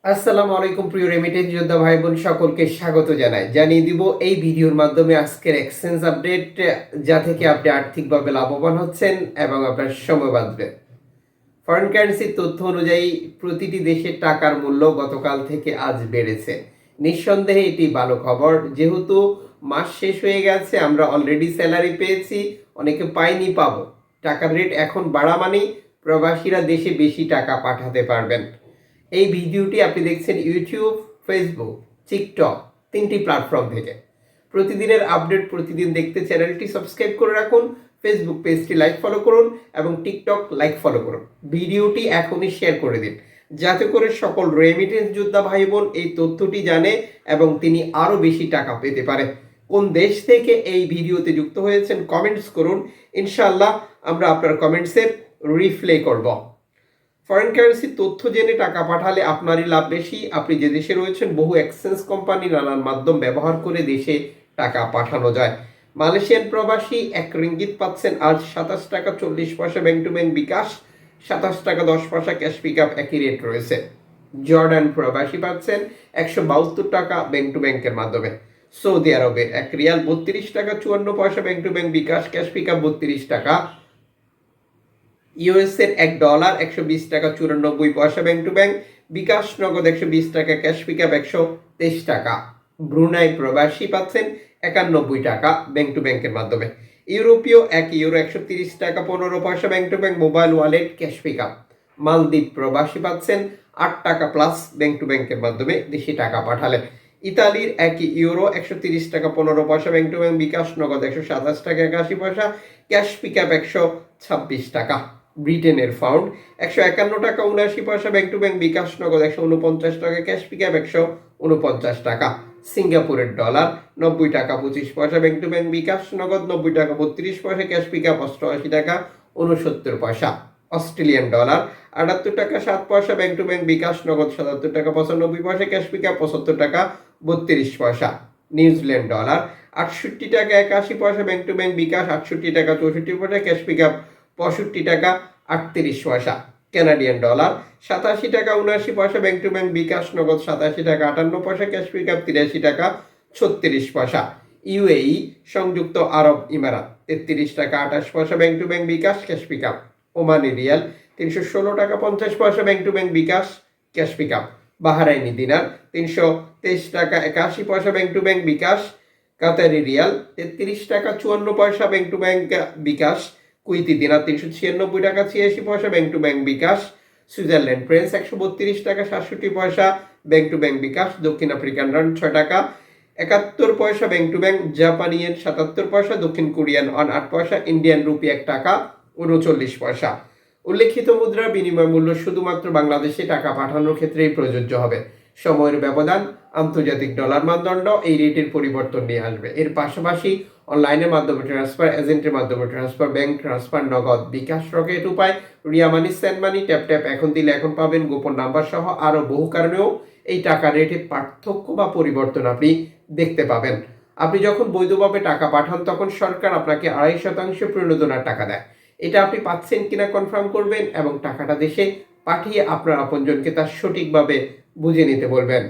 আসসালামু আলাইকুম প্রিয় রেমিটেন্স যোদ্ধা ভাই বোন সকলকে স্বাগত জানাই। জানিয়ে দিব এই ভিডিওর মাধ্যমে আজকের এক্সচেঞ্জ আপডেট, যা থেকে আপনি আর্থিকভাবে লাভবান হচ্ছেন এবং আপনার সময় বাঁচবে। ফরেন কারেন্সির তথ্য অনুযায়ী প্রতিটি দেশের টাকার মূল্য গতকাল থেকে আজ বেড়েছে। নিঃসন্দেহে এটি ভালো খবর, যেহেতু মাস শেষ হয়ে গেছে, আমরা অলরেডি স্যালারি পেয়েছি, অনেকে পাইনি, পাবো। টাকার রেট এখন বাড়া মানেই প্রবাসীরা দেশে বেশি টাকা পাঠাতে পারবেন। এই ভিডিওটি আপনি দেখছেন ইউটিউব, ফেসবুক, টিকটক, তিনটি প্ল্যাটফর্ম থেকে। প্রতিদিনের আপডেট প্রতিদিন দেখতে চ্যানেলটি সাবস্ক্রাইব করে রাখুন, ফেসবুক পেজটি লাইক ফলো করুন এবং টিকটক লাইক ফলো করুন। ভিডিওটি এখনই শেয়ার করে দিন, যাতে করে সকল রেমিটেন্স যোদ্ধা ভাই বোন এই তথ্যটি জানে এবং তিনি আরও বেশি টাকা পেতে পারে। কোন দেশ থেকে এই ভিডিওতে যুক্ত হয়েছেন কমেন্টস করুন, ইনশাআল্লাহ আমরা আপনার কমেন্টসের রিপ্লে করব। ফরেন কারেন্সির তথ্য জেনে টাকা পাঠালে আপনারই লাভ বেশি। আপনি যে দেশে রয়েছেন, বহু এক্সচেঞ্জ কোম্পানি নানান মাধ্যম ব্যবহার করে দেশে টাকা পাঠানো যায়। মালয়েশিয়ান প্রবাসী 1 রিঙ্গিত পাচ্ছেন আজ 27 টাকা 40 পয়সা ব্যাংক টু ব্যাংক বিকাশ, 27 টাকা 10 পয়সা ক্যাশ পিক আপ, একই রেট রয়েছে। জর্ডান প্রবাসী পাচ্ছেন 172 টাকা ব্যাংক টু ব্যাংকের মাধ্যমে। সৌদি আরবে 1 রিয়াল 32 টাকা 54 পয়সা bank to bank bKash, cash pick up 32 টাকা। ইউএস এর $1 120 টাকা 94 পয়সা ব্যাংক টু ব্যাংক বিকাশ, নগদ 120 টাকা, ক্যাশ পিক আপ 123 টাকা। ব্রুনাই প্রবাসী পাচ্ছেন 91 টাকা ব্যাংক টু ব্যাংকের মাধ্যমে। ইউরোপীয় 1 ইউরো 130 টাকা 15 পয়সা bank to bank mobile wallet cash pick up. মালদ্বীপ প্রবাসী পাচ্ছেন 8 টাকা প্লাস ব্যাংক টু ব্যাংকের মাধ্যমে দেশি টাকা পাঠালে। ইতালির 1 ইউরো 130 টাকা 15 পয়সা ব্যাংক টু ব্যাংক বিকাশ, নগদ 127 টাকা 81 পয়সা, ক্যাশ পিক আপ 126 টাকা। ব্রিটেনের পাউন্ড 151 টাকা 79 পয়সা ব্যাংক টু ব্যাংক বিকাশ, নগদ 149 টাকা, ক্যাশ পিক আপ 149 টাকা। সিঙ্গাপুরের ডলার 90 টাকা 25 পয়সা ব্যাংক টু ব্যাংক বিকাশ, নগদ 90 টাকা 32 পয়সা, ক্যাশ পিক আপ 88 টাকা 69 পয়সা। অস্ট্রেলিয়ান ডলার 78 টাকা 7 পয়সা ব্যাংক টু ব্যাংক বিকাশ, নগদ 77 টাকা 95 পয়সা, ক্যাশ পিক আপ 75 টাকা 32 পয়সা। নিউজিল্যান্ড ডলার 68 টাকা 81 পয়সা ব্যাংক টু ব্যাংক বিকাশ, 68 টাকা 64 পয়সা, ক্যাশ পিক আপ 65 টাকা 38 পয়সা। কানাডিয়ান ডলার 87 টাকা 79 পয়সা ব্যাংক টু ব্যাংক বিকাশ, নগদ 87 টাকা 58 পয়সা, ক্যাশ পিক আপ 83 টাকা 36 পয়সা। ইউএই সংযুক্ত আরব ইমারাত 33 টাকা 28 পয়সা bank to bank bKash, cash pick up. Omani riyal 316 টাকা 50 পয়সা bank to bank bKash, cash pick up. Bahraini dinar 323 টাকা 81 পয়সা bank to bank bKash. Qatari riyal 33 টাকা 54 পয়সা bank to bank bKash. Kuwaiti dinar 396 টাকা 86 পয়সা bank to bank bKash. Switzerland francs 132 টাকা 67 পয়সা ব্যাংক টু ব্যাংক বিকাশ। দক্ষিণ আফ্রিকান রান 6 টাকা 71 পয়সা ব্যাংক টু ব্যাংক। জাপানি ইয়েন 77 পয়সা, দক্ষিণ কোরিয়ান ওয়ান 8 পয়সা, ইন্ডিয়ান রুপি 1 টাকা 39 পয়সা। উল্লেখিত মুদ্রার বিনিময় মূল্য শুধুমাত্র বাংলাদেশে টাকা পাঠানোর ক্ষেত্রেই প্রযোজ্য হবে। সময়ের ব্যবধান, আন্তর্জাতিক ডলার মানদণ্ড এই রেটের পরিবর্তন নিয়ে আসবে। এর পাশাপাশি অনলাইনের মাধ্যমে ট্রান্সফার, এজেন্টের মাধ্যমে ট্রান্সফার, ব্যাংক ট্রান্সফার, নগদ, বিকাশ, রকেট উপায়, রিয়া মানি, সেন্ড মানি, ট্যাপ ট্যাপ এখন দিলে এখন পাবেন, গোপন নাম্বার সহ আরও বহু কারণেও এই টাকা রেটের পার্থক্য বা পরিবর্তন আপনি দেখতে পাবেন। আপনি যখন বৈধভাবে টাকা পাঠান, তখন সরকার আপনাকে 2.5% প্রণোদনার টাকা দেয়। এটা আপনি পাচ্ছেন কিনা কনফার্ম করবেন এবং টাকাটা দেশে পাঠিয়ে আপনার আপনজনকে তার সঠিকভাবে বুঝে নিতে বলবেন।